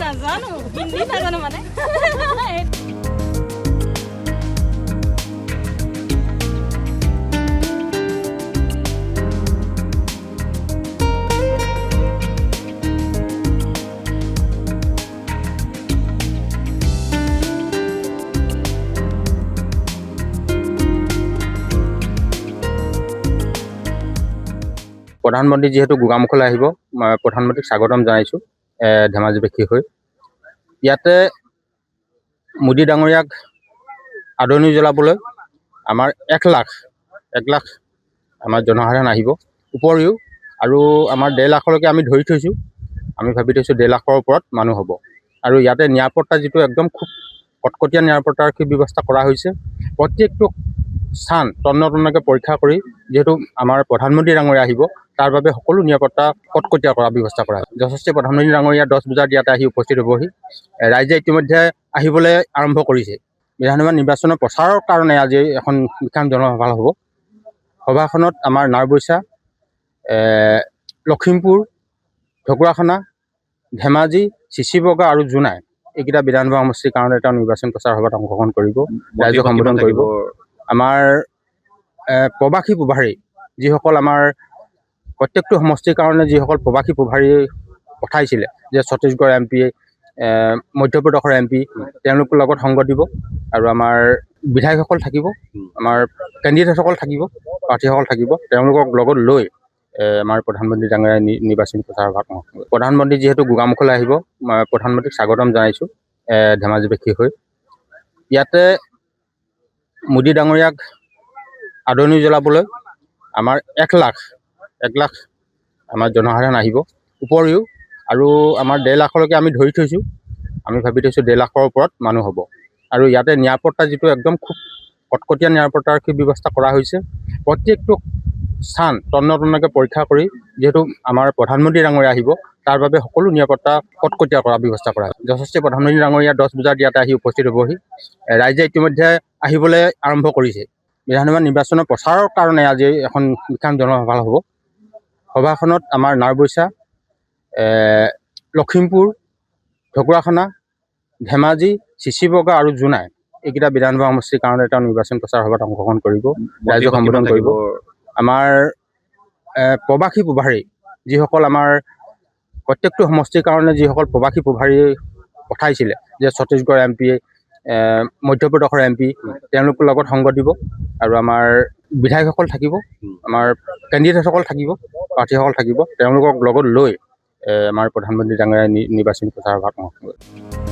নাজানো হিন্দী নাজানো মানে প্ৰধানমন্ত্ৰী যিহেতু গোগামুখলৈ আহিব, মই প্ৰধানমন্ত্ৰীক স্বাগতম জনাইছোঁ ধেমাজিবাসী হৈ। ইয়াতে মোদী ডাঙৰীয়াক আদৰণি জনাবলৈ আমাৰ 1 লাখ আমাৰ জনসাধাৰণ আহিব। উপৰিও আৰু আমাৰ 1.5 লাখলৈকে আমি ধৰি থৈছোঁ। আমি ভাবি থৈছোঁ 1.5 লাখৰ ওপৰত মানুহ হ'ব। আৰু ইয়াতে নিৰাপত্তা যিটো একদম খুব কটকটীয়া নিৰাপত্তাৰ ব্যৱস্থা কৰা হৈছে। প্ৰত্যেকটো স্থান তন্নতন্নকৈ পৰীক্ষা কৰি যিহেতু আমাৰ প্ৰধানমন্ত্ৰী ডাঙৰীয়া আহিব, তাৰ বাবে সকলো নিৰাপত্তা কটকটীয়া কৰাৰ ব্যৱস্থা কৰা হৈছে। যথেষ্ট প্ৰধানমন্ত্ৰী ডাঙৰীয়া 10 বজাত ইয়াতে আহি উপস্থিত হ'বহি। ৰাইজে ইতিমধ্যে আহিবলৈ আৰম্ভ কৰিছে। বিধানসভা নিৰ্বাচনৰ প্ৰচাৰৰ কাৰণে আজি এখন বিশাল জনসভা হ'ব। সভাখনত আমাৰ নাওবৈচা, লখিমপুৰ, ঢকুৱাখানা, ধেমাজি, চিচিবগা আৰু জোনাই এইকেইটা বিধানসভা সমষ্টিৰ কাৰণে এটা নিৰ্বাচন প্ৰচাৰ সভাত অংশগ্ৰহণ কৰিব, ৰাইজক সম্বোধন কৰিব। আমাৰ প্ৰবাসী প্ৰভাৰী যিসকল আমাৰ প্ৰত্যেকটো সমষ্টিৰ কাৰণে যিসকল প্ৰবাসী প্ৰভাৰী পঠাইছিলে, যে ছত্তীশগড় MP, মধ্যপ্ৰদেশৰ MP, তেওঁলোকৰ লগত সংগ দিব। আৰু আমাৰ বিধায়কসকল থাকিব, আমাৰ কেণ্ডিডেটসকল থাকিব, প্ৰাৰ্থীসকল থাকিব। তেওঁলোকক লগত লৈ আমাৰ প্ৰধানমন্ত্ৰী ডাঙৰীয়াই নিৰ্বাচনী প্ৰচাৰ সভাত অংশগ্ৰহণ কৰিব। প্ৰধানমন্ত্ৰী যিহেতু গোগামুখলৈ আহিব, মই প্ৰধানমন্ত্ৰীক স্বাগতম জনাইছোঁ ধেমাজিবাসী হৈ। ইয়াতে মোদী ডাঙৰীয়াক আদৰণি জনাবলৈ আমাৰ 1 লাখ আমাৰ জনসাধাৰণ আহিব। উপৰিও আৰু আমাৰ 1.5 লাখলৈকে আমি ধৰি থৈছোঁ। আমি ভাবি থৈছোঁ 1.5 লাখৰ ওপৰত মানুহ হ'ব। আৰু ইয়াতে নিৰাপত্তা যিটো একদম খুব কটকটীয়া নিৰাপত্তাৰ ব্যৱস্থা কৰা হৈছে। প্ৰত্যেকটো স্থান তন্নতন্নকৈ পৰীক্ষা কৰি যিহেতু আমাৰ প্ৰধানমন্ত্ৰী ডাঙৰীয়া আহিব, তাৰ বাবে সকলো নিৰাপত্তা কটকটীয়া কৰাৰ ব্যৱস্থা কৰা হৈছে। যথেষ্ট প্ৰধানমন্ত্ৰী ডাঙৰীয়া 10 বজাত ইয়াতে আহি উপস্থিত হ'বহি। ৰাইজে ইতিমধ্যে আহিবলৈ আৰম্ভ কৰিছে। বিধানসভা নিৰ্বাচনৰ প্ৰচাৰৰ কাৰণে আজি এখন বিশাল জনসভা হ'ব। সভাখনত আমাৰ নাওবৈচা, লখিমপুৰ, ঢকুৱাখানা, ধেমাজি, চিচিবগা আৰু জোনাই এইকেইটা বিধানসভা সমষ্টিৰ কাৰণে এটা নিৰ্বাচন প্ৰচাৰ সভাত অংশগ্ৰহণ কৰিব, ৰাইজক সম্বোধন কৰিব। আমাৰ প্ৰবাসী প্ৰভাৰী যিসকল আমাৰ প্ৰত্যেকটো সমষ্টিৰ কাৰণে যিসকল প্ৰবাসী প্ৰভাৰী পঠাইছিলে, যে ছত্তীশগড় MP, মধ্যপ্ৰদেশৰ MP, তেওঁলোকৰ লগত সংগ দিব। আৰু আমাৰ বিধায়কসকল থাকিব, আমাৰ কেণ্ডিডেটসকল থাকিব, প্ৰাৰ্থীসকল থাকিব। তেওঁলোকক লগত লৈ আমাৰ প্ৰধানমন্ত্ৰী ডাঙৰীয়াই নিৰ্বাচনী প্ৰচাৰ সভাত অংশগ্ৰহণ কৰিব।